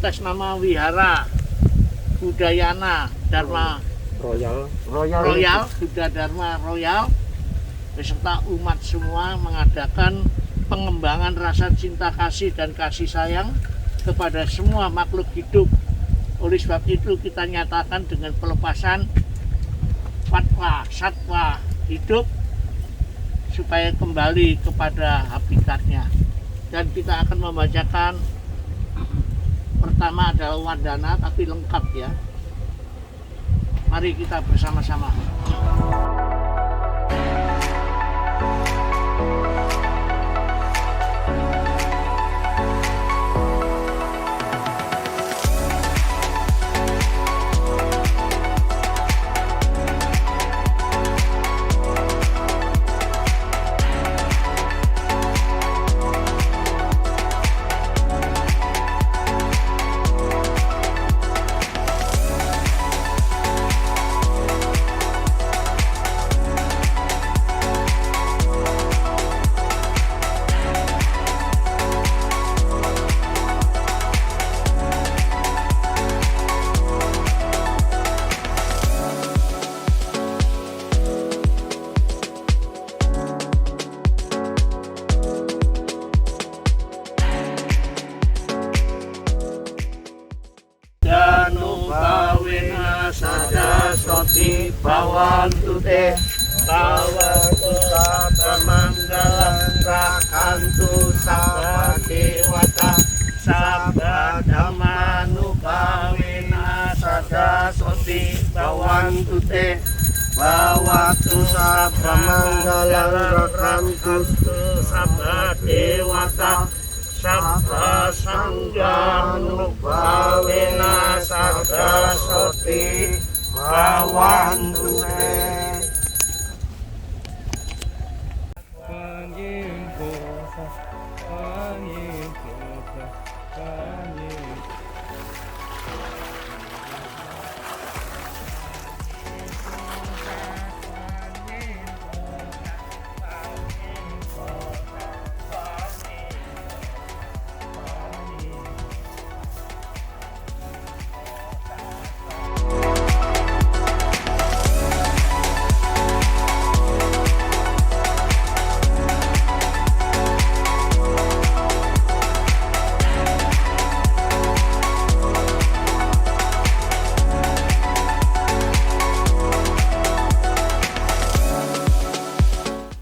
atas nama Wihara Budayana Dharma Royal Buddha Dharma Royal beserta umat semua mengadakan pengembangan rasa cinta kasih dan kasih sayang kepada semua makhluk hidup. Oleh sebab itu kita nyatakan dengan pelepasan fatwa satwa hidup supaya kembali kepada habitatnya. Dan kita akan membacakan pertama adalah Wandana tapi lengkap ya. Mari kita bersama-sama. Sadasoti bawantu te bawantu sabda manggalang rakantu sabda dewata sabda dhammanupawena sadasoti bawantu te bawantu sabda manggalang rakantu sabda dewata sabda sangganupawena sadasoti bawantu te.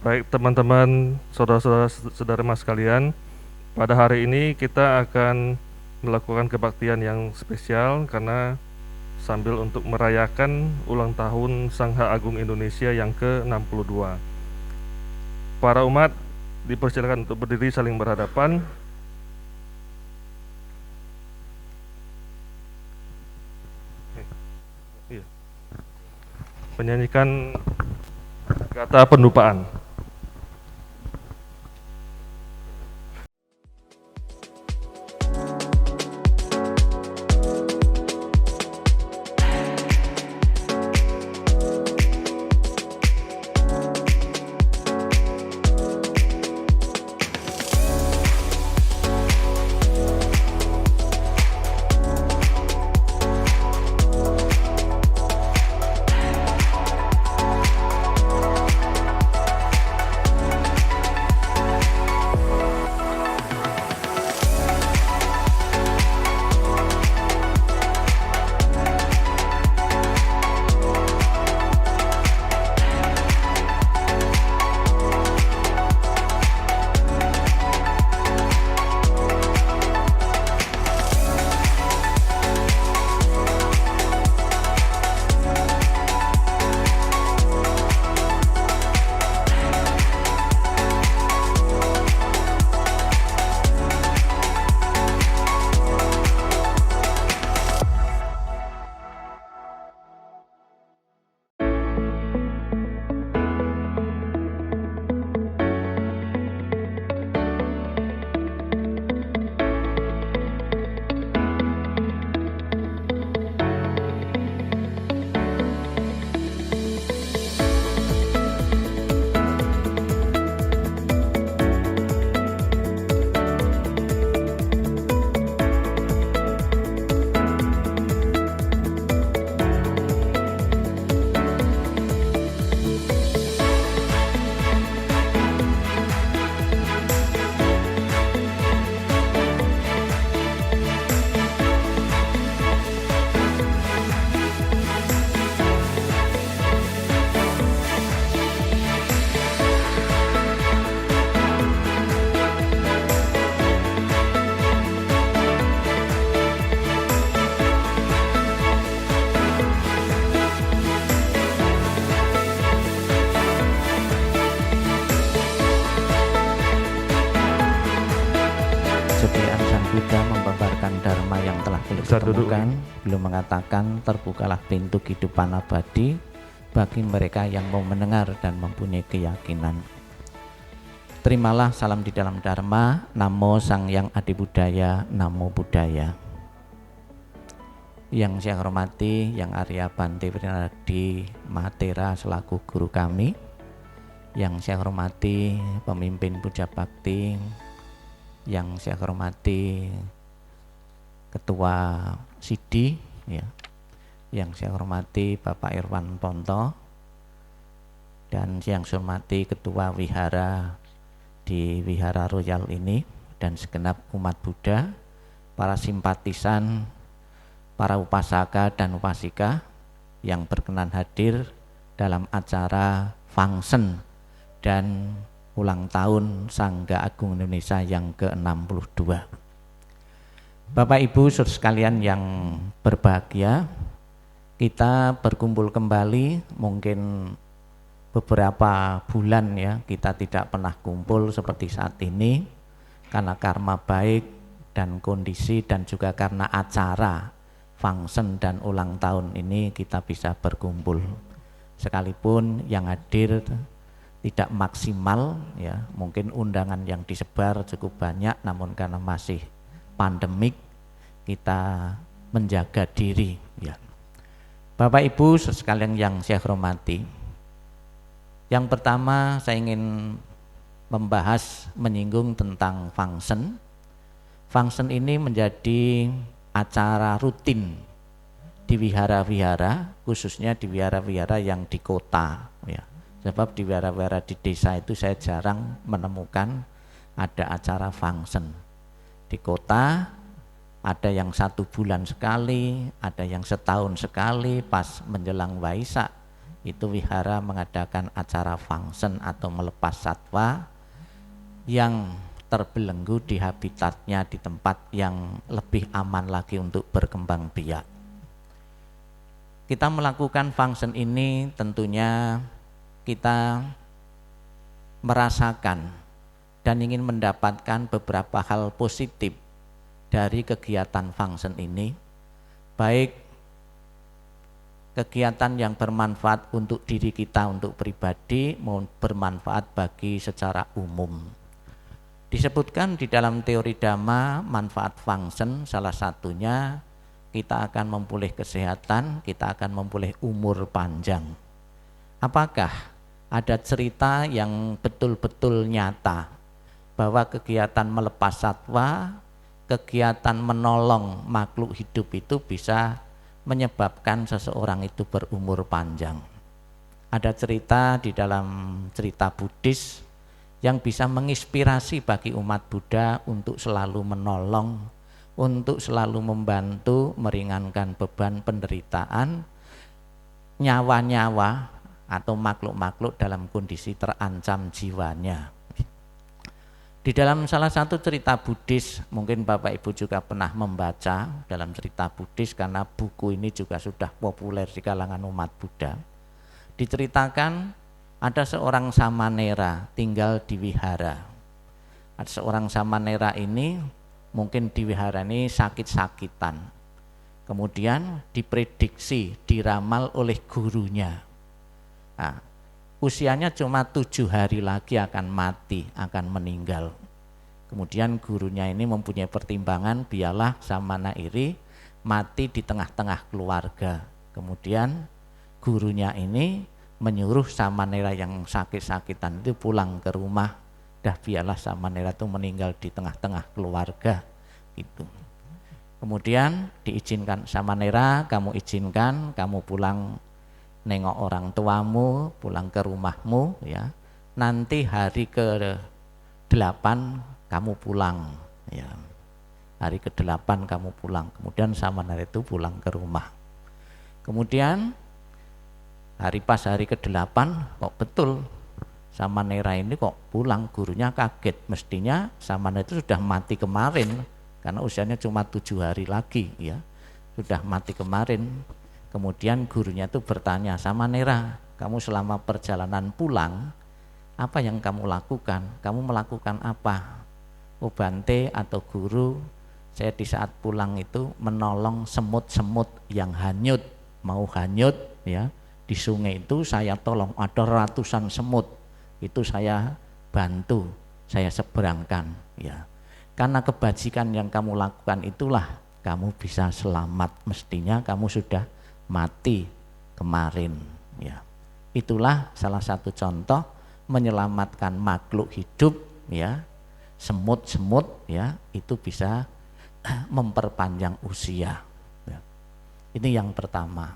Baik teman-teman, saudara-saudara mas sekalian, pada hari ini kita akan melakukan kebaktian yang spesial karena sambil untuk merayakan ulang tahun Sangha Agung Indonesia yang ke-62. Para umat dipersilakan untuk berdiri saling berhadapan. Menyanyikan kata pendupaan. Buddha membabarkan dharma yang telah beliau Bisa duduk. ketemukan. Beliau mengatakan terbukalah pintu kehidupan abadi bagi mereka yang mau mendengar dan mempunyai keyakinan. Terimalah salam di dalam dharma. Namo Sang Yang Adi Budaya, Namo Buddhaya. Yang saya hormati Yang Arya Bante Prinardi Mahatera selaku guru kami. Yang saya hormati pemimpin Puja Bakti. Yang saya hormati Ketua Sidi, ya. Yang saya hormati Bapak Irwan Ponto, dan yang saya hormati Ketua Wihara di Wihara Royal ini, dan segenap umat Buddha, para simpatisan, para upasaka dan upasika yang berkenan hadir dalam acara function dan ulang tahun Sangga Agung Indonesia yang ke-62. Bapak Ibu saudara sekalian yang berbahagia, kita berkumpul kembali, mungkin beberapa bulan ya kita tidak pernah kumpul seperti saat ini karena karma baik dan kondisi, dan juga karena acara function dan ulang tahun ini kita bisa berkumpul. Sekalipun yang hadir tidak maksimal ya, mungkin undangan yang disebar cukup banyak, namun karena masih pandemik kita menjaga diri ya. Bapak Ibu sekalian yang saya hormati, yang pertama saya ingin membahas menyinggung tentang function. Function ini menjadi acara rutin di wihara-wihara, khususnya di wihara-wihara yang di kota ya. Sebab di wihara-wihara di desa itu saya jarang menemukan ada acara function. Di kota ada yang 1 bulan sekali, ada yang setahun sekali, pas menjelang Waisak itu wihara mengadakan acara function atau melepas satwa yang terbelenggu di habitatnya, di tempat yang lebih aman lagi untuk berkembang biak. Kita melakukan function ini tentunya kita merasakan dan ingin mendapatkan beberapa hal positif dari kegiatan function ini, baik kegiatan yang bermanfaat untuk diri kita, untuk pribadi, maupun bermanfaat bagi secara umum. Disebutkan di dalam teori Dhamma, manfaat function salah satunya kita akan memperoleh kesehatan, kita akan memperoleh umur panjang. Apakah ada cerita yang betul-betul nyata bahwa kegiatan melepas satwa, kegiatan menolong makhluk hidup itu bisa menyebabkan seseorang itu berumur panjang? Ada cerita di dalam cerita Buddhis yang bisa menginspirasi bagi umat Buddha untuk selalu menolong, untuk selalu membantu meringankan beban penderitaan nyawa-nyawa atau makhluk-makhluk dalam kondisi terancam jiwanya. Di dalam salah satu cerita Buddhis, mungkin Bapak Ibu juga pernah membaca dalam cerita Buddhis karena buku ini juga sudah populer di kalangan umat Buddha. Diceritakan ada seorang samanera tinggal di wihara. Ada seorang samanera ini mungkin di wihara ini sakit-sakitan. Kemudian diprediksi, diramal oleh gurunya. Nah, usianya cuma 7 hari lagi akan mati, akan meninggal. Kemudian gurunya ini mempunyai pertimbangan, biarlah Samana-iri mati di tengah-tengah keluarga. Kemudian gurunya ini menyuruh Samanera yang sakit-sakitan itu pulang ke rumah. Dah biarlah Samanera itu meninggal di tengah-tengah keluarga gitu. Kemudian diizinkan Samanera, kamu izinkan kamu pulang nengok orang tuamu, pulang ke rumahmu ya. Nanti hari ke-8 kamu pulang ya. Hari ke-8 kamu pulang. Kemudian Samanera itu pulang ke rumah. Kemudian hari hari ke-8 kok betul Samanera ini kok pulang, gurunya kaget. Mestinya Samanera itu sudah mati kemarin karena usianya cuma 7 hari lagi ya. Sudah mati kemarin. Kemudian gurunya itu bertanya, Samanera, kamu selama perjalanan pulang, apa yang kamu lakukan? Kamu melakukan apa? Oh Bante atau guru, Saya di saat pulang itu menolong semut-semut yang hanyut, mau hanyut ya. Di sungai itu saya tolong, ada ratusan semut. Itu saya bantu, saya seberangkan ya. Karena kebajikan yang kamu lakukan itulah kamu bisa selamat, mestinya kamu sudah mati kemarin ya. Itulah salah satu contoh menyelamatkan makhluk hidup ya. Semut-semut ya, itu bisa memperpanjang usia ya. Ini yang pertama.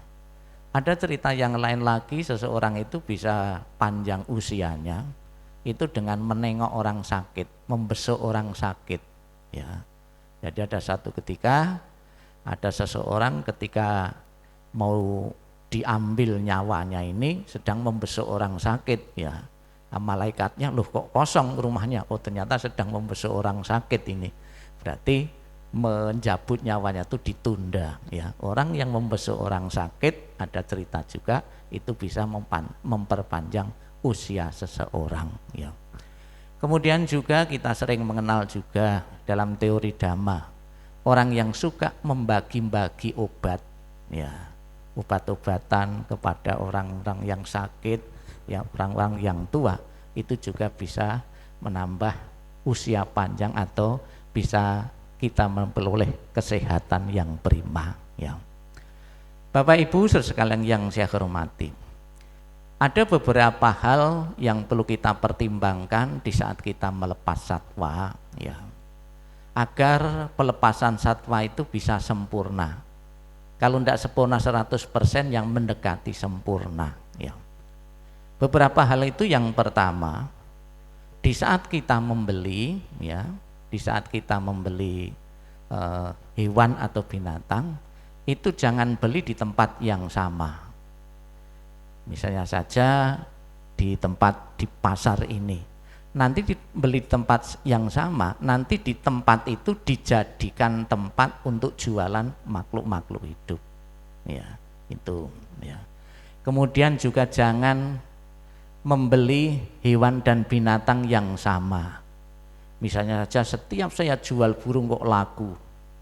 Ada cerita yang lain lagi, seseorang itu bisa panjang usianya itu dengan menengok orang sakit, membesuk orang sakit ya. Jadi ada satu ketika ada seseorang ketika mau diambil nyawanya ini sedang membesuk orang sakit ya. Nah, malaikatnya, loh kok kosong rumahnya? Oh ternyata sedang membesuk orang sakit ini. Berarti menjabut nyawanya itu ditunda ya. Orang yang membesuk orang sakit, ada cerita juga, itu bisa memperpanjang usia seseorang ya. Kemudian juga kita sering mengenal juga dalam teori Dhamma, orang yang suka membagi-bagi obat ya, obat-obatan kepada orang-orang yang sakit, ya orang-orang yang tua, itu juga bisa menambah usia panjang atau bisa kita memperoleh kesehatan yang prima ya. Bapak Ibu sekalian yang saya hormati, ada beberapa hal yang perlu kita pertimbangkan di saat kita melepas satwa ya, agar pelepasan satwa itu bisa sempurna. Kalau tidak sempurna 100%, yang mendekati sempurna ya. Beberapa hal itu, yang pertama, di saat kita membeli ya, di saat kita membeli hewan atau binatang, itu jangan beli di tempat yang sama. Misalnya saja di pasar ini, nanti beli di tempat yang sama, nanti di tempat itu dijadikan tempat untuk jualan makhluk-makhluk hidup ya, itu ya. Kemudian juga jangan membeli hewan dan binatang yang sama. Misalnya saja setiap saya jual burung kok laku,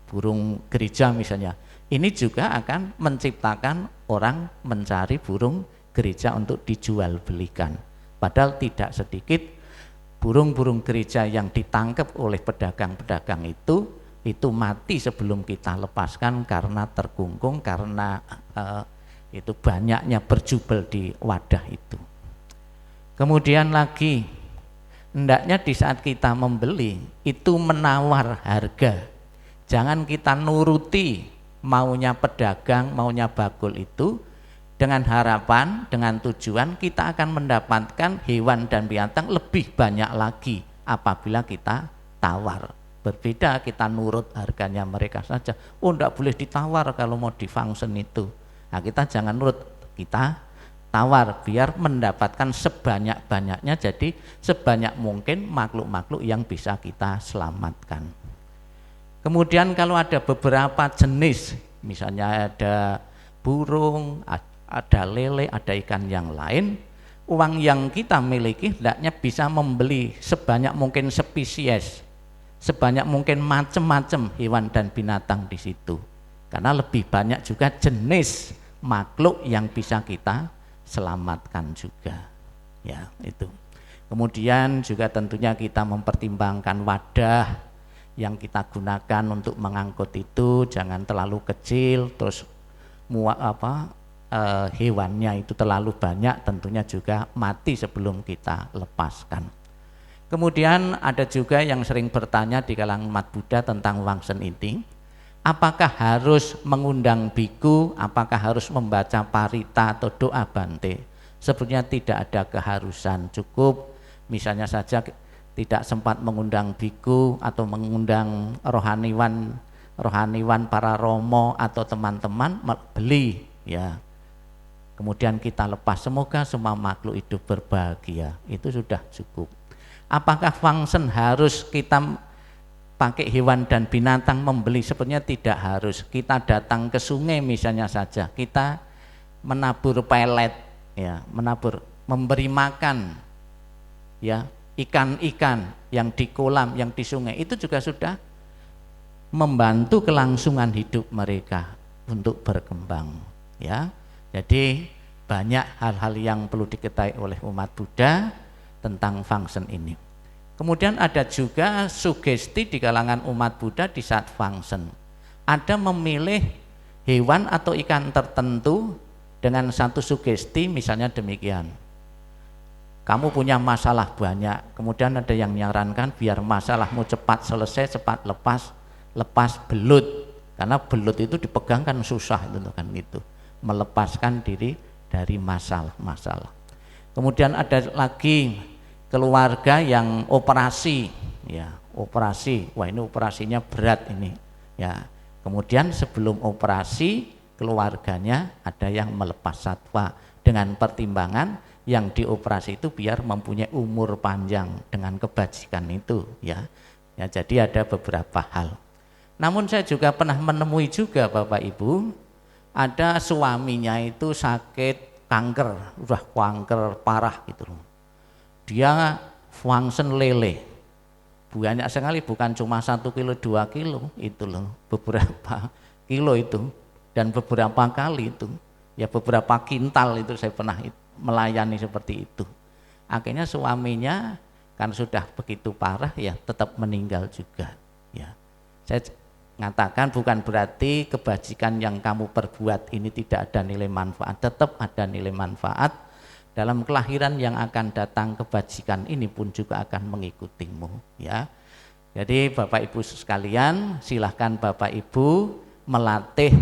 burung gereja misalnya, ini juga akan menciptakan orang mencari burung gereja untuk dijual belikan. Padahal tidak sedikit burung-burung gereja yang ditangkap oleh pedagang-pedagang itu mati sebelum kita lepaskan karena terkungkung, karena itu banyaknya berjubel di wadah itu. Kemudian lagi, hendaknya di saat kita membeli itu menawar harga. Jangan kita nuruti maunya pedagang, maunya bagul itu, dengan harapan, dengan tujuan kita akan mendapatkan hewan dan binatang lebih banyak lagi apabila kita tawar. Berbeda kita nurut harganya mereka saja. Oh, enggak boleh ditawar kalau mau di function itu. Nah, kita jangan nurut, kita tawar biar mendapatkan sebanyak-banyaknya, jadi sebanyak mungkin makhluk-makhluk yang bisa kita selamatkan. Kemudian kalau ada beberapa jenis, misalnya ada burung, ada lele, ada ikan yang lain, uang yang kita miliki hendaknya bisa membeli sebanyak mungkin spesies, sebanyak mungkin macam-macam hewan dan binatang di situ. Karena lebih banyak juga jenis makhluk yang bisa kita selamatkan juga. Ya, itu. Kemudian juga tentunya kita mempertimbangkan wadah yang kita gunakan untuk mengangkut itu jangan terlalu kecil, terus hewannya itu terlalu banyak, tentunya juga mati sebelum kita lepaskan. Kemudian ada juga yang sering bertanya di kalangan umat Buddha tentang wangsen ini, apakah harus mengundang biku, apakah harus membaca parita atau doa bante? Sebenarnya tidak ada keharusan, cukup misalnya saja tidak sempat mengundang biku atau mengundang rohaniwan para romo atau teman-teman, beli ya. Kemudian kita lepas, semoga semua makhluk hidup berbahagia, itu sudah cukup. Apakah function harus kita pakai hewan dan binatang membeli? Sebenarnya tidak harus. Kita datang ke sungai misalnya saja, kita menabur pelet ya, memberi makan ya ikan-ikan yang di kolam, yang di sungai, itu juga sudah membantu kelangsungan hidup mereka untuk berkembang, ya. Jadi banyak hal-hal yang perlu diketahui oleh umat Buddha tentang function ini. Kemudian ada juga sugesti di kalangan umat Buddha di saat function. Ada memilih hewan atau ikan tertentu dengan satu sugesti, misalnya demikian. Kamu punya masalah banyak, kemudian ada yang menyarankan biar masalahmu cepat selesai, cepat lepas belut. Karena belut itu dipegang kan susah itu kan itu. Melepaskan diri dari masalah-masalah. Kemudian ada lagi keluarga yang operasi, ya, operasi. Wah, ini operasinya berat ini, ya. Kemudian sebelum operasi keluarganya ada yang melepas satwa dengan pertimbangan yang dioperasi itu biar mempunyai umur panjang dengan kebajikan itu, ya. Ya, jadi ada beberapa hal. Namun saya juga pernah menemui juga Bapak Ibu, ada suaminya itu sakit kanker, udah kanker parah gitu loh. Dia function lele. Banyak sekali, bukan cuma 1 kilo 2 kilo itu loh, beberapa kilo itu dan beberapa kali itu, ya beberapa kintal itu saya pernah melayani seperti itu. Akhirnya suaminya kan sudah begitu parah ya tetap meninggal juga, ya. Saya mengatakan bukan berarti kebajikan yang kamu perbuat ini tidak ada nilai manfaat, tetap ada nilai manfaat. Dalam kelahiran yang akan datang kebajikan ini pun juga akan mengikutimu, ya. Jadi Bapak Ibu sekalian, silahkan Bapak Ibu melatih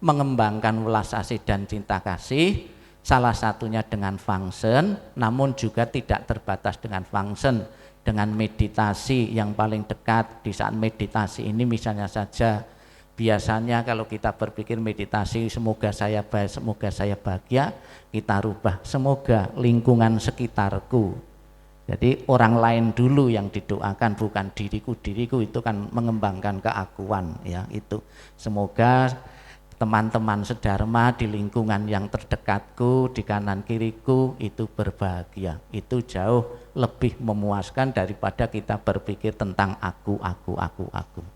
mengembangkan welas asih dan cinta kasih, salah satunya dengan function, namun juga tidak terbatas dengan function, dengan meditasi yang paling dekat. Di saat meditasi ini misalnya saja, biasanya kalau kita berpikir meditasi semoga saya baik, semoga saya bahagia, kita rubah semoga lingkungan sekitarku. Jadi orang lain dulu yang didoakan, bukan diriku itu kan mengembangkan keakuan, ya itu. Semoga teman-teman sedharma di lingkungan yang terdekatku, di kanan kiriku itu berbahagia. Itu jauh lebih memuaskan daripada kita berpikir tentang aku,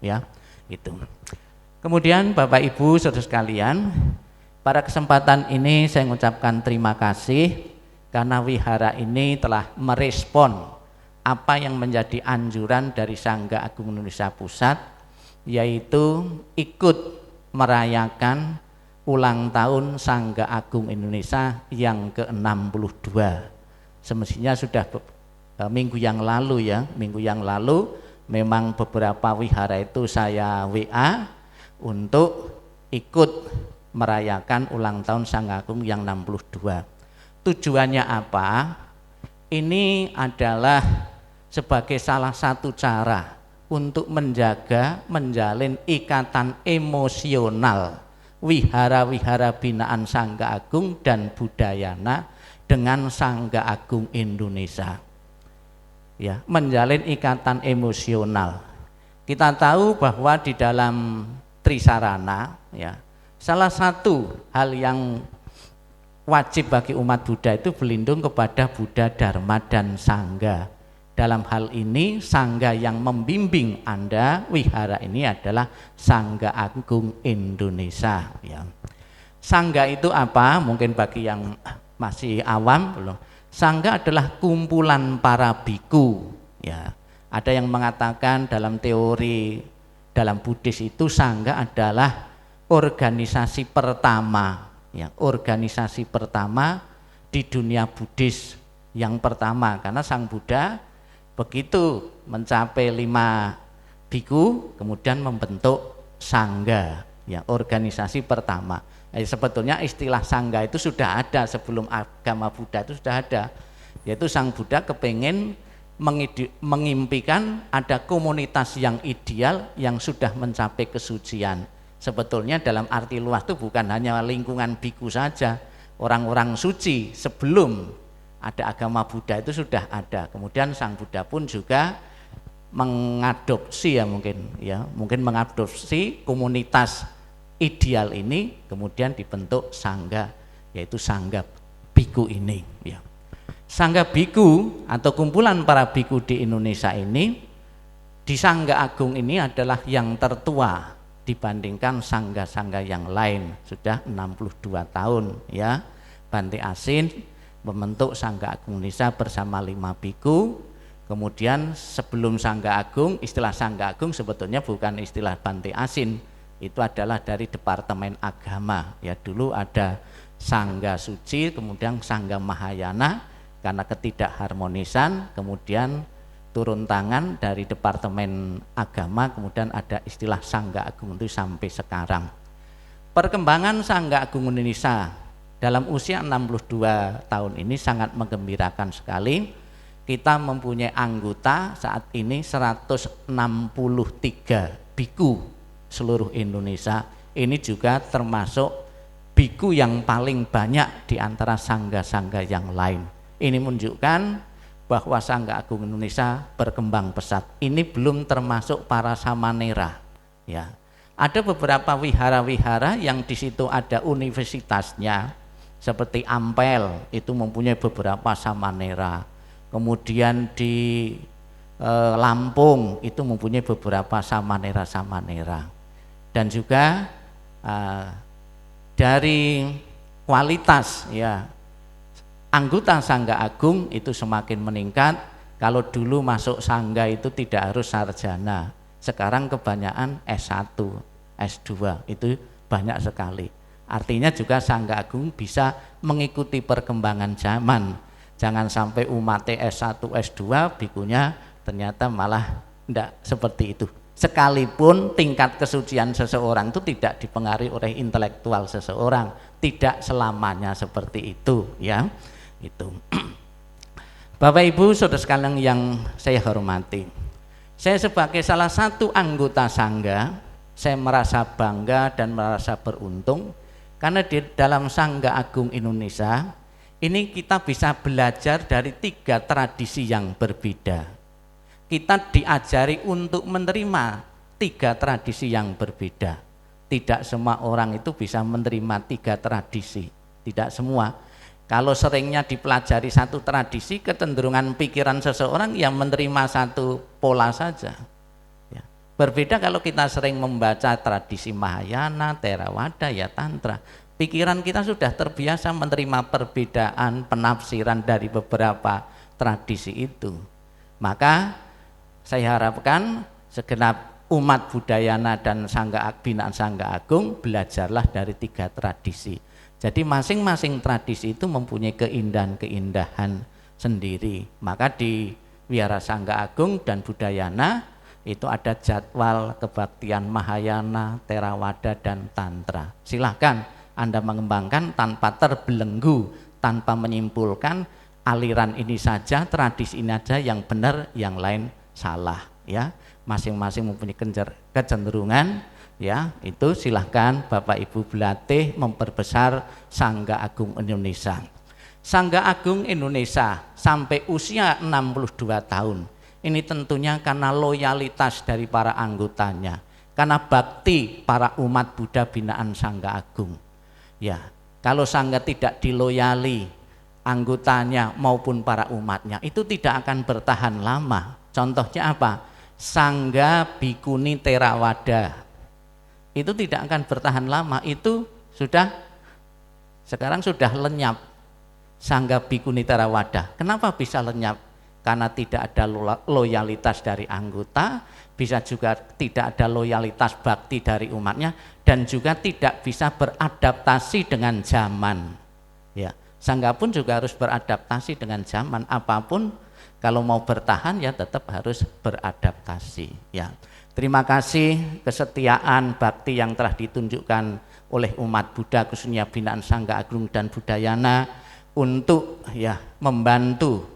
ya. Itu. Kemudian Bapak Ibu saudara sekalian, pada kesempatan ini saya mengucapkan terima kasih karena wihara ini telah merespon apa yang menjadi anjuran dari Sangga Agung Indonesia Pusat, yaitu ikut merayakan ulang tahun Sangga Agung Indonesia yang ke-62. Semestinya sudah minggu yang lalu, ya, minggu yang lalu memang beberapa wihara itu saya WA untuk ikut merayakan ulang tahun Sangga Agung yang 62. Tujuannya apa? Ini adalah sebagai salah satu cara untuk menjaga, menjalin ikatan emosional wihara-wihara binaan Sangga Agung dan Budayana dengan Sangga Agung Indonesia. Ya, menjalin ikatan emosional. Kita tahu bahwa di dalam Trisarana, ya, salah satu hal yang wajib bagi umat Buddha itu berlindung kepada Buddha, Dharma, dan Sangga. Dalam hal ini Sangga yang membimbing Anda wihara ini adalah Sangga Agung Indonesia, ya. Sangga itu apa? Mungkin bagi yang masih awam belum. Sangga adalah kumpulan para biku, ya. Ada yang mengatakan dalam teori dalam Buddhis itu Sangga adalah organisasi pertama, ya, organisasi pertama di dunia Buddhis yang pertama, karena Sang Buddha begitu mencapai 5 biku kemudian membentuk Sangga, ya, organisasi pertama. Sebetulnya istilah Sangga itu sudah ada sebelum agama Buddha itu sudah ada, yaitu Sang Buddha kepengen mengimpikan ada komunitas yang ideal yang sudah mencapai kesucian. Sebetulnya dalam arti luas itu bukan hanya lingkungan biku saja, orang-orang suci sebelum ada agama Buddha itu sudah ada. Kemudian Sang Buddha pun juga mengadopsi, mungkin mengadopsi komunitas ideal ini, kemudian dibentuk Sangga, yaitu Sangga Biku ini, ya. Sangga Biku atau kumpulan para biku di Indonesia ini di Sangga Agung ini adalah yang tertua dibandingkan sangga-sangga yang lain, sudah 62 tahun ya. Bante Asin membentuk Sangga Agung Indonesia bersama 5 biku. Kemudian sebelum Sangga Agung, istilah Sangga Agung sebetulnya bukan istilah Bante Asin, itu adalah dari Departemen Agama ya. Dulu ada Sangga Suci, kemudian Sangga Mahayana. Karena ketidakharmonisan kemudian turun tangan dari Departemen Agama, kemudian ada istilah Sangga Agung itu sampai sekarang. Perkembangan Sangga Agung Indonesia dalam usia 62 tahun ini sangat menggembirakan sekali. Kita mempunyai anggota saat ini 163 biku seluruh Indonesia. Ini juga termasuk biku yang paling banyak di antara sangga-sangga yang lain. Ini menunjukkan bahwa Sangga Agung Indonesia berkembang pesat. Ini belum termasuk para samanera ya. Ada beberapa wihara-wihara yang di situ ada universitasnya, seperti Ampel itu mempunyai beberapa samanera. Kemudian di Lampung itu mempunyai beberapa samanera-samanera. Dan juga dari kualitas ya, anggota Sangga Agung itu semakin meningkat. Kalau dulu masuk sangga itu tidak harus sarjana, sekarang kebanyakan S1, S2 itu banyak sekali. Artinya juga Sangga Agung bisa mengikuti perkembangan zaman. Jangan sampai umat S1, S2 bikunya ternyata malah tidak seperti itu. Sekalipun tingkat kesucian seseorang itu tidak dipengaruhi oleh intelektual seseorang, tidak selamanya seperti itu ya. Itu. Bapak Ibu saudara sekalian yang saya hormati, saya sebagai salah satu anggota sangga, saya merasa bangga dan merasa beruntung karena di dalam Sangga Agung Indonesia ini kita bisa belajar dari 3 tradisi yang berbeda. Kita diajari untuk menerima 3 tradisi yang berbeda. Tidak semua orang itu bisa menerima 3 tradisi, tidak semua. Kalau seringnya dipelajari satu tradisi, kecenderungan pikiran seseorang yang menerima satu pola saja ya. Berbeda kalau kita sering membaca tradisi Mahayana, Theravada ya Tantra, pikiran kita sudah terbiasa menerima perbedaan penafsiran dari beberapa tradisi itu. Maka saya harapkan segenap umat Budayana dan binaan Sangga Agung belajarlah dari 3 tradisi. Jadi masing-masing tradisi itu mempunyai keindahan-keindahan sendiri. Maka di Wihara Sangga Agung dan Budayana itu ada jadwal kebaktian Mahayana, Theravada dan Tantra. Silahkan Anda mengembangkan tanpa terbelenggu, tanpa menyimpulkan aliran ini saja, tradisi ini saja yang benar, yang lain salah ya. Masing-masing mempunyai kecenderungan ya. Itu silahkan Bapak Ibu berlatih memperbesar Sangga Agung Indonesia. Sangga Agung Indonesia sampai usia 62 tahun ini tentunya karena loyalitas dari para anggotanya, karena bakti para umat Buddha binaan Sangga Agung ya. Kalau sangga tidak diloyali anggotanya maupun para umatnya, itu tidak akan bertahan lama. Contohnya apa? Sangga Bikuni Theravada itu tidak akan bertahan lama, itu sekarang sudah lenyap. Sangga Bikuni Theravada kenapa bisa lenyap? Karena tidak ada loyalitas dari anggota, bisa juga tidak ada loyalitas bakti dari umatnya, dan juga tidak bisa beradaptasi dengan zaman ya. Sangga pun juga harus beradaptasi dengan zaman, apapun kalau mau bertahan ya tetap harus beradaptasi ya. Terima kasih kesetiaan bakti yang telah ditunjukkan oleh umat Buddha khususnya binaan Sangga Agung dan Budayana untuk ya membantu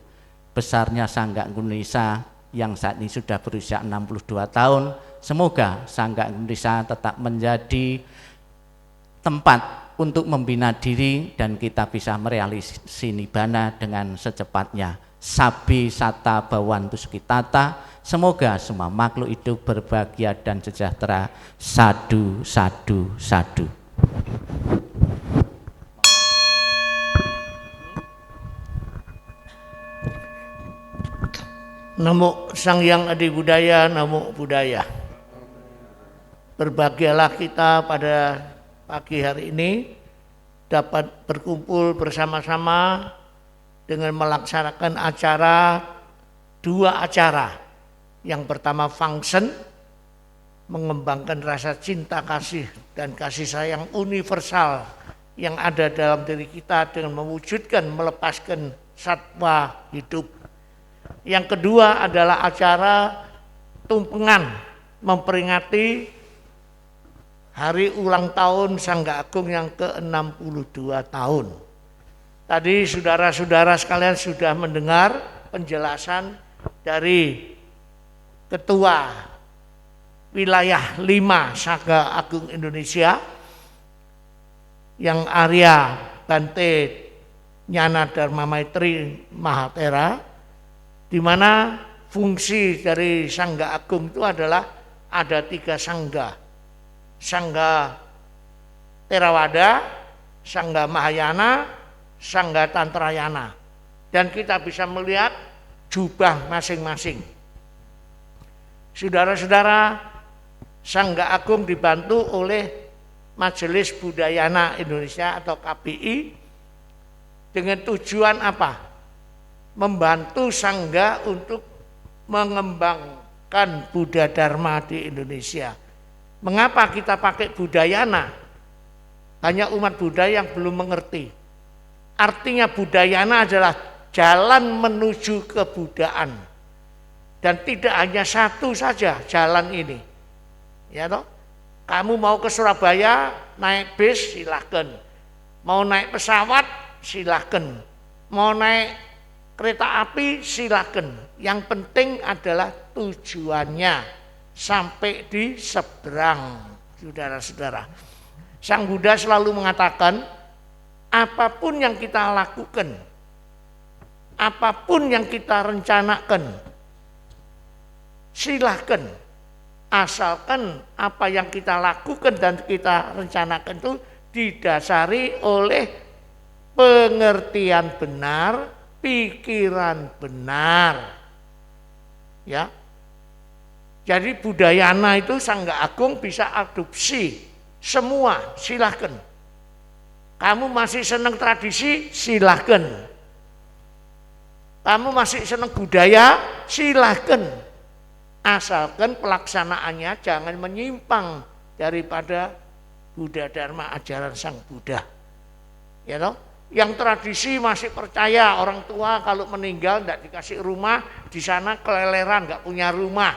besarnya Sangga Agung Indonesia yang saat ini sudah berusia 62 tahun. Semoga Sangga Agung Indonesia tetap menjadi tempat untuk membina diri dan kita bisa merealisasi nibbana dengan secepatnya. Sabi sata bawantu sukitata, semoga semua makhluk hidup berbahagia dan sejahtera. Sadu, sadu, sadu. Namo Sang Hyang Adi Budaya, Namo Buddhaya. Berbahagialah kita pada pagi hari ini dapat berkumpul bersama-sama dengan melaksanakan dua acara. Yang pertama function, mengembangkan rasa cinta kasih dan kasih sayang universal yang ada dalam diri kita dengan mewujudkan melepaskan satwa hidup. Yang kedua adalah acara tumpengan memperingati hari ulang tahun Sangga Agung yang ke-62 tahun. Tadi saudara-saudara sekalian sudah mendengar penjelasan dari Ketua Wilayah 5 Sangga Agung Indonesia yang Arya Bante Nyana Dharma Maitri Mahatera, di mana fungsi dari Sangga Agung itu adalah ada 3 sangga. Sangga Theravada, Sangga Mahayana, Sangga Tantrayana. Dan kita bisa melihat jubah masing-masing. Saudara-saudara, Sangga Agung dibantu oleh Majelis Budayana Indonesia atau KBI dengan tujuan apa? Membantu Sangga untuk mengembangkan Buddha Dharma di Indonesia. Mengapa kita pakai Budayana? Banyak umat Buddha yang belum mengerti. Artinya Budayana adalah jalan menuju kebudayaan. Dan tidak hanya satu saja jalan ini. Ya toh? Kamu mau ke Surabaya naik bis silahkan. Mau naik pesawat silahkan. Mau naik kereta api silakan. Yang penting adalah tujuannya sampai di seberang, saudara-saudara. Sang Buddha selalu mengatakan, apapun yang kita lakukan, apapun yang kita rencanakan, silahkan. Asalkan apa yang kita lakukan dan kita rencanakan itu didasari oleh pengertian benar, pikiran benar. Ya. Jadi Budayana itu Sangga Agung bisa adopsi semua, silahkan. Kamu masih senang tradisi, silahkan. Kamu masih senang budaya, silahkan. Asalkan pelaksanaannya jangan menyimpang daripada Buddha Dharma ajaran Sang Buddha. Ya toh? Yang tradisi masih percaya orang tua kalau meninggal tidak dikasih rumah, di sana keleleran nggak punya rumah.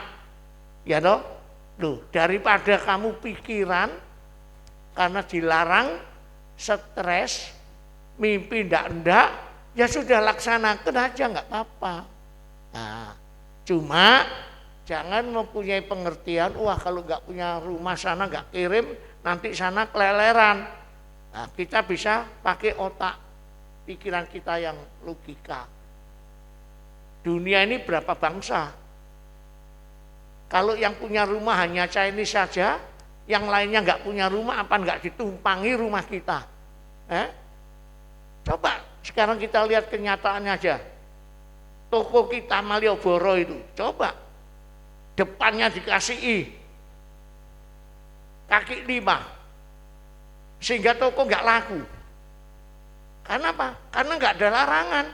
Ya toh? Loh, daripada kamu pikiran karena dilarang, stres, mimpi ndak, ya sudah laksanakan aja nggak apa-apa. Nah, cuma jangan mempunyai pengertian, wah kalau nggak punya rumah sana nggak kirim, nanti sana keleleran. Nah, kita bisa pakai otak, pikiran kita yang logika. Dunia ini berapa bangsa? Kalau yang punya rumah hanya Chinese saja, yang lainnya nggak punya rumah, apa nggak ditumpangi rumah kita? Coba sekarang kita lihat kenyataannya aja. Toko kita Malioboro itu, coba depannya dikasih kaki 5, sehingga toko nggak laku. Karena apa? Karena nggak ada larangan.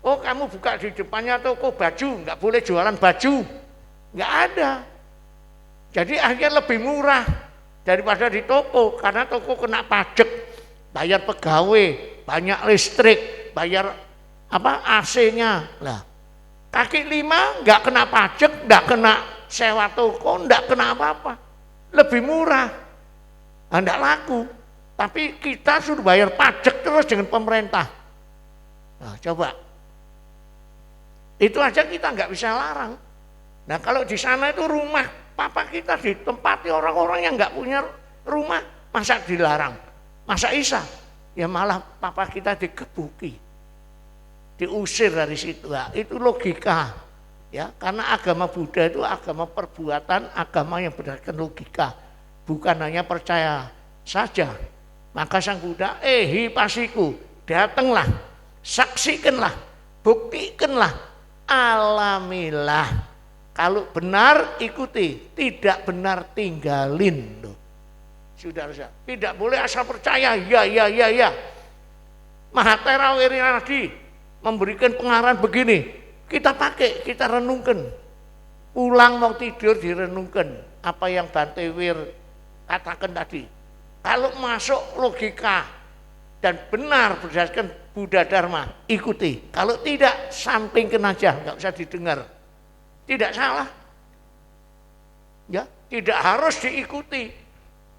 Oh, kamu buka di depannya toko baju, nggak boleh jualan baju, nggak ada. Jadi akhirnya lebih murah daripada di toko, karena toko kena pajak, bayar pegawai, banyak listrik, bayar AC-nya. Lah, kaki 5 nggak kena pajak, nggak kena sewa toko, nggak kena apa-apa, lebih murah, nggak laku. Tapi kita sudah bayar pajak terus dengan pemerintah. Nah, coba, itu aja kita nggak bisa larang. Nah, kalau di sana itu rumah papa kita ditempati orang-orang yang nggak punya rumah, masa dilarang? Masa isa? Ya malah papa kita digebuki, diusir dari situ. Nah, itu logika, ya, karena agama Buddha itu agama perbuatan, agama yang berdasarkan logika, bukan hanya percaya saja. Maka Sang Buddha, pasiku, datanglah, saksikanlah, buktikanlah alamilah. Kalau benar ikuti, tidak benar tinggalin loh. Saudara, tidak boleh asal percaya, ya. Mahatera Wirinadi memberikan pengarahan begini, kita pakai, kita renungkan. Pulang mau tidur direnungkan apa yang Bante Wir katakan tadi. Kalau masuk logika dan benar berdasarkan Buddha Dharma, ikuti. Kalau tidak, sampingkan aja, nggak usah didengar. Tidak salah, ya, tidak harus diikuti.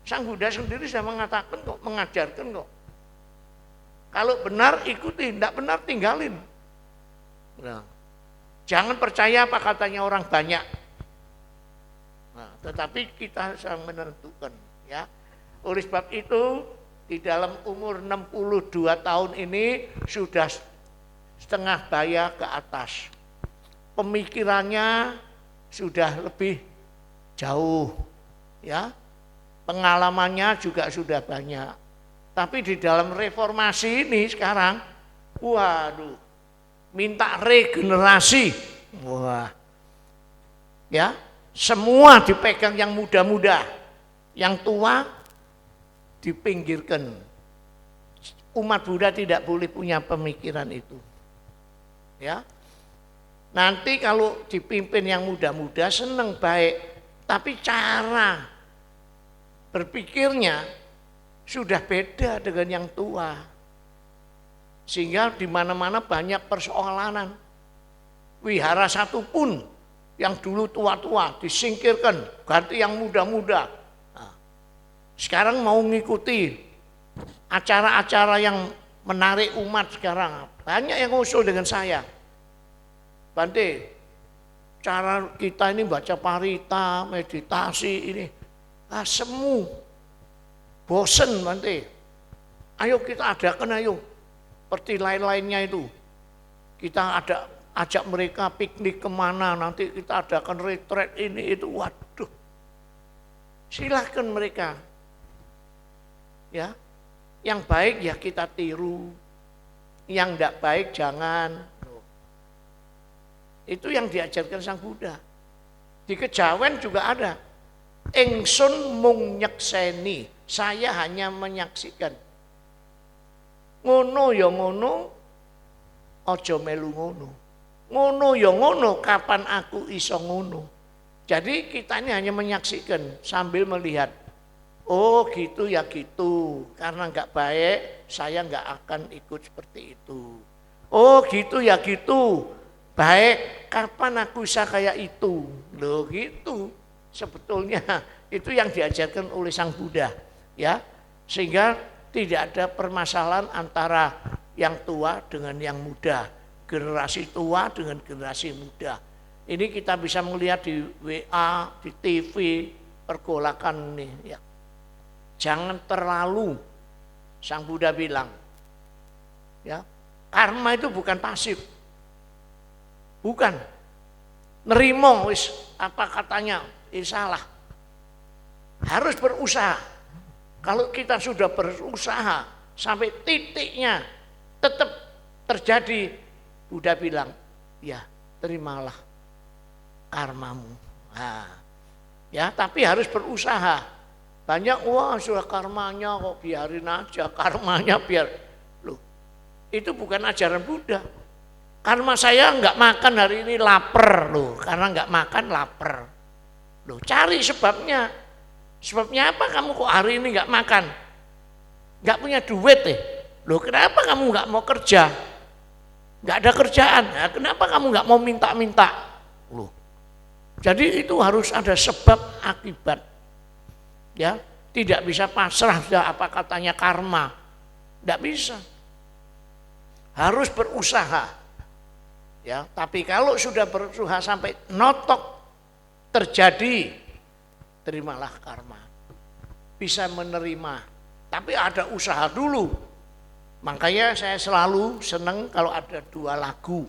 Sang Buddha sendiri sudah mengatakan kok, mengajarkan kok. Kalau benar ikuti, tidak benar tinggalin. Nah, jangan percaya apa katanya orang banyak. Nah, tetapi kita sedang menentukan, ya. Oleh sebab itu, di dalam umur 62 tahun ini sudah setengah baya ke atas. Pemikirannya sudah lebih jauh, ya, pengalamannya juga sudah banyak. Tapi di dalam reformasi ini sekarang, waduh, minta regenerasi, wah, ya, semua dipegang yang muda-muda, yang tua dipinggirkan. Umat Buddha tidak boleh punya pemikiran itu, ya. Nanti kalau dipimpin yang muda-muda seneng baik, tapi cara berpikirnya sudah beda dengan yang tua. Sehingga di mana-mana banyak persoalanan. Wihara satu pun yang dulu tua-tua disingkirkan, ganti yang muda-muda. Nah, sekarang mau ngikuti acara-acara yang menarik umat sekarang. Banyak yang usul dengan saya. Bante, cara kita ini baca parita, meditasi ini, semu, bosen Bante. Ayo kita adakan, ayo. Seperti lain-lainnya itu. Kita ajak mereka piknik kemana, nanti kita adakan retreat ini, itu, waduh. Silahkan mereka. Ya, yang baik ya kita tiru, yang tidak baik jangan. Itu yang diajarkan Sang Buddha. Di Kejawen juga ada. Ingsun mung nyekseni, saya hanya menyaksikan. Ngono ya ngono, aja melu ngono. Ngono ya ngono, kapan aku iso ngono. Jadi kita ini hanya menyaksikan sambil melihat. Oh gitu ya gitu, karena enggak baik, saya enggak akan ikut seperti itu. Oh gitu ya gitu. Baik, kapan aku bisa kayak itu? Loh gitu. Sebetulnya itu yang diajarkan oleh Sang Buddha, ya. Sehingga tidak ada permasalahan antara yang tua dengan yang muda, generasi tua dengan generasi muda. Ini kita bisa melihat di WA, di TV, pergolakan ini, ya. Jangan terlalu, Sang Buddha bilang, ya. Karma itu bukan pasif. Bukan, nerimo wis apa katanya, salah. Harus berusaha. Kalau kita sudah berusaha sampai titiknya tetap terjadi, Buddha bilang, ya terimalah karmamu. Nah, ya tapi harus berusaha. Banyak wah sudah karmanya kok biarin aja, karmanya biar. Loh, itu bukan ajaran Buddha. Karma saya enggak makan hari ini lapar loh, karena enggak makan lapar. Loh, cari sebabnya. Sebabnya apa kamu kok hari ini enggak makan? Enggak punya duit Loh, kenapa kamu enggak mau kerja? Enggak ada kerjaan. Nah, kenapa kamu enggak mau minta-minta? Loh. Jadi itu harus ada sebab akibat. Ya, tidak bisa pasrah apa katanya karma. Enggak bisa. Harus berusaha. Ya, tapi kalau sudah berusaha sampai notok terjadi, terimalah karma. Bisa menerima, tapi ada usaha dulu. Makanya saya selalu senang kalau ada dua lagu.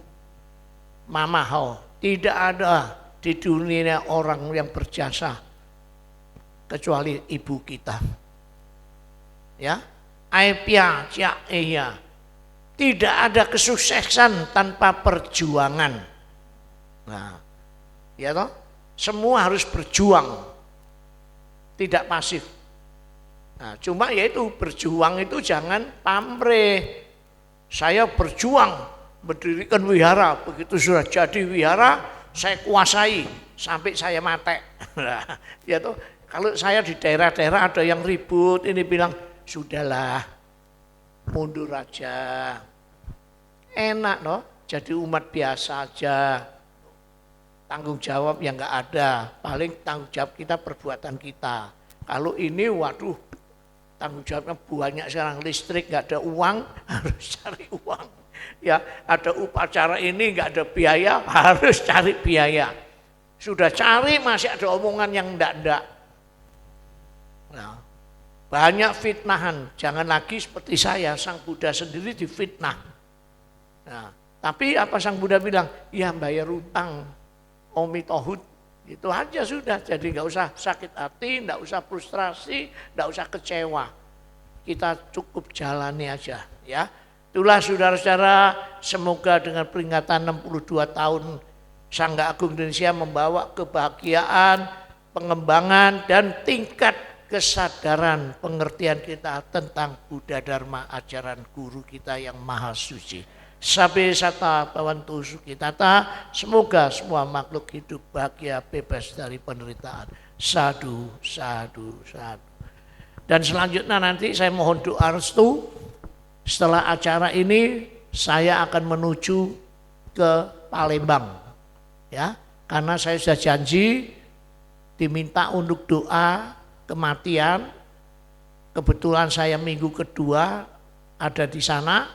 Mamaho, tidak ada di dunia orang yang berjasa kecuali ibu kita. Ya, Aipya Cak Eya. Tidak ada kesuksesan tanpa perjuangan. Nah, ya toh, semua harus berjuang, tidak pasif. Nah, cuma yaitu berjuang itu jangan pamrih. Saya berjuang mendirikan wihara, begitu sudah jadi wihara, saya kuasai sampai saya mati. Nah, ya toh, kalau saya di daerah-daerah ada yang ribut, ini bilang sudahlah, mundur aja. Enak loh, jadi umat biasa aja. Tanggung jawab yang enggak ada, paling tanggung jawab kita perbuatan kita. Kalau ini waduh, tanggung jawabnya banyak sekarang, listrik enggak ada uang, harus cari uang. Ya, ada upacara ini enggak ada biaya, harus cari biaya. Sudah cari masih ada omongan yang enggak. Nah, banyak fitnahan, jangan lagi seperti saya, Sang Buddha sendiri difitnah. Nah, tapi apa Sang Buddha bilang? Ya bayar utang, Omi Tohut, itu aja sudah. Jadi nggak usah sakit hati, nggak usah frustrasi, nggak usah kecewa. Kita cukup jalani aja, ya. Itulah saudara-saudara, semoga dengan peringatan 62 tahun Sangga Agung Indonesia membawa kebahagiaan, pengembangan dan tingkat kesadaran pengertian kita tentang Buddha Dharma, ajaran guru kita yang maha suci. Sabe sata bawantu sukitata, semoga semua makhluk hidup bahagia bebas dari penderitaan. Sadu, sadu, sadu. Dan selanjutnya nanti saya mohon doa restu. Setelah acara ini saya akan menuju ke Palembang, ya, karena saya sudah janji diminta untuk doa kematian. Kebetulan saya minggu kedua ada di sana.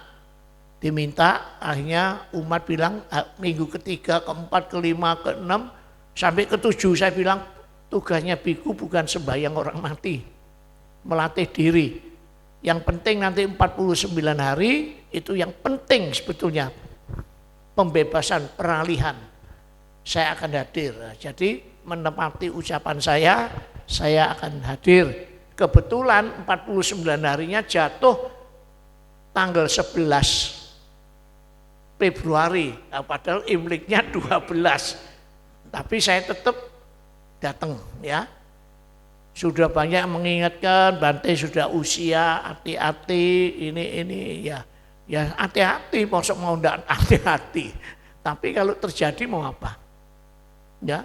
Diminta, akhirnya umat bilang minggu ketiga, keempat, kelima, keenam, sampai ketujuh saya bilang tugasnya biku bukan sembahyang orang mati, melatih diri. Yang penting nanti 49 hari itu yang penting sebetulnya, pembebasan, peralihan. Saya akan hadir, jadi menepati ucapan saya akan hadir. Kebetulan 49 harinya jatuh tanggal 11 Februari, nah, padahal Imleknya 12, tapi saya tetap datang, ya. Sudah banyak mengingatkan, Bante sudah usia, hati-hati, ini ya hati-hati, maksud mau enggak hati-hati. Tapi kalau terjadi mau apa? Ya,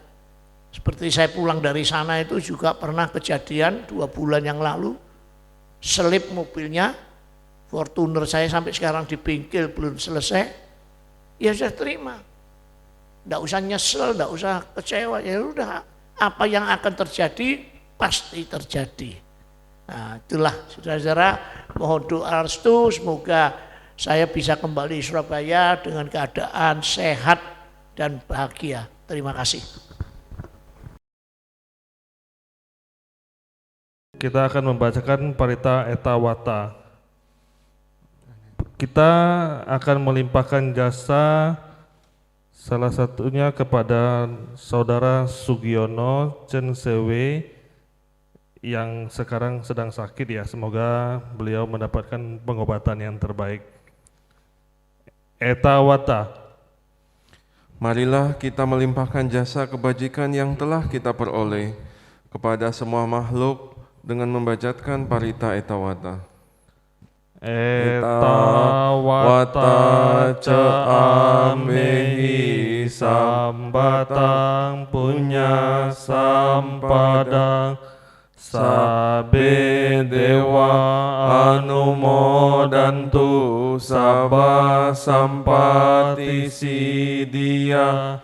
seperti saya pulang dari sana itu juga pernah kejadian 2 bulan yang lalu, selip mobilnya, Fortuner saya sampai sekarang di bengkel belum selesai. Ya sudah terima, tidak usah nyesel, tidak usah kecewa, ya udah apa yang akan terjadi pasti terjadi. Nah, itulah saudara-saudara, mohon doa restu, semoga saya bisa kembali di Surabaya dengan keadaan sehat dan bahagia. Terima kasih. Kita akan membacakan Parita Etawata. Kita akan melimpahkan jasa salah satunya kepada Saudara Sugiono Chen Sewe yang sekarang sedang sakit, ya. Semoga beliau mendapatkan pengobatan yang terbaik. Etawata. Marilah kita melimpahkan jasa kebajikan yang telah kita peroleh kepada semua makhluk dengan membacakan Parita Etawata. Etawata caamehi sambatang punya sampadang sabe dewa anumodantu sabba sampati sidia.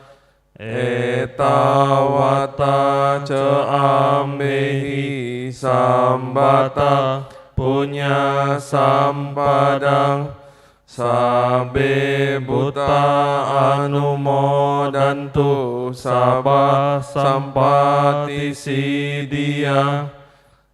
Etawata caamehi sambatang punya sampadang sabe buta anumodantu sabba sampati sidia.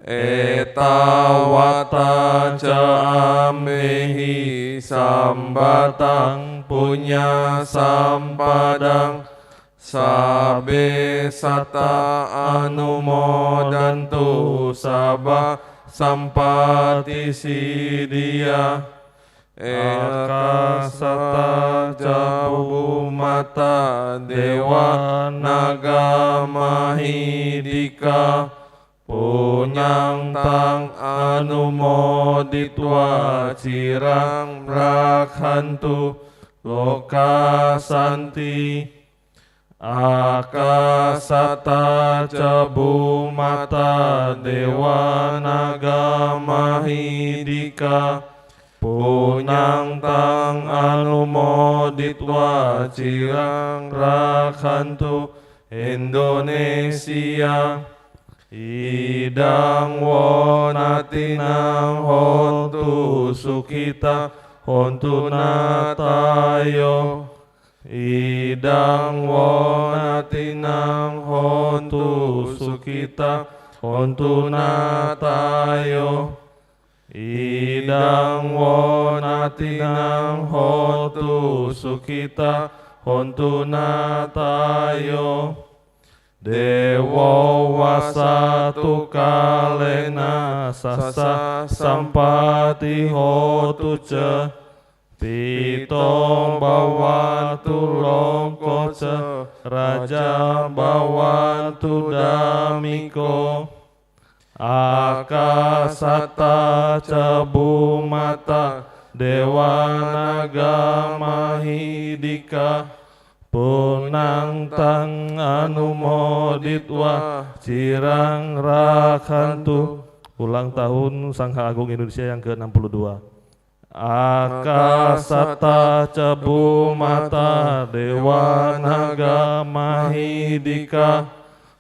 Etawata caamehi sambatang punya sampadang sabe sata anumodantu sabba sampati sidia. Eka Sata Jabu Mata Dewa Naga Mahidika Punyang Tang Anumoditwa Cirang Rakhantu Loka Santi Akasata Jabu Mata Dewa Naga Mahidika Punyang Tang Anumoditwa Cirang Rakhantu Indonesia Idang wonatinang hontu sukita hontu natayo Idang wonatinang hontu sukita hontu natayo Idang wonatinang hontu sukita hontu natayo Dewa wasatu kalena sasa sampati hotu ce Pitong bawantu longko ce Raja bawantu damiko Akasata cabu mata Dewa naga mahidika Punang tang anumoditwa Cirang rakhantu. Ulang tahun Sangha Agung Indonesia yang ke-62. Akasata cabu mata Dewa naga mahidika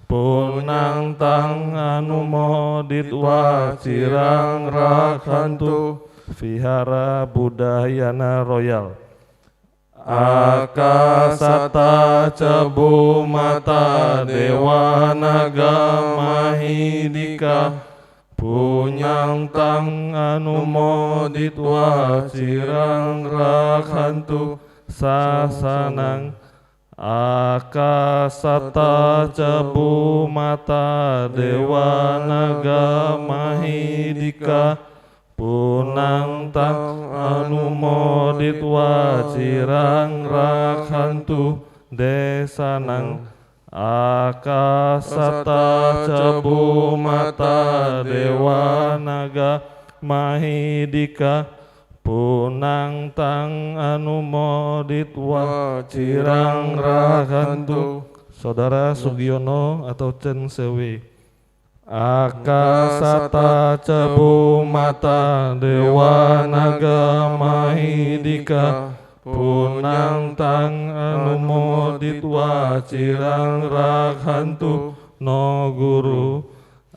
Punang tang anumoditwa Cirang rakhantu. Vihara Budayana Royal. Akasata cabu mata Dewa naga mahidika Punyang tang anumoditwa Cirang rakhantu sasanang Akasata cabu mata Dewa naga mahidika Punang tang anumoditwa Cirang rakhantu desanang Akasata cabu mata Dewa naga mahidika Punang tang anumoditwa Cirang rakhantu. Saudara Sugiono atau Chen Sewi. Akasata cabu mata Dewa naga mahidika Punang tang anumoditwa Cirang rakhantu no guru.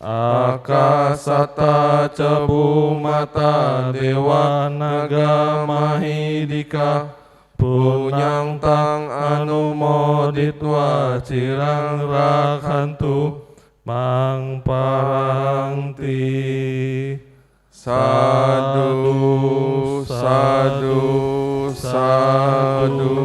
Akasata cabu mata Dewa naga mahidika Punyang tang anumoditwa Cirang rakhantu Mang Parangti. Sadu, sadu, sadu.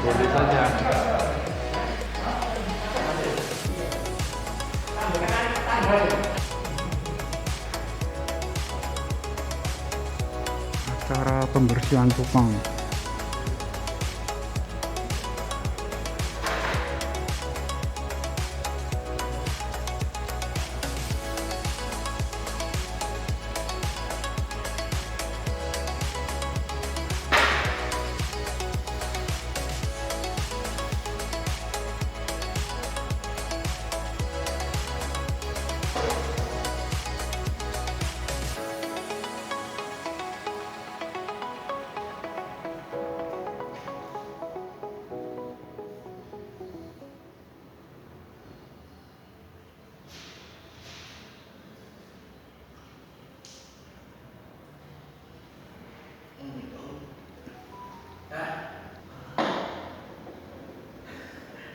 Boleh saja. cucian tukang.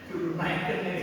Turun naik ke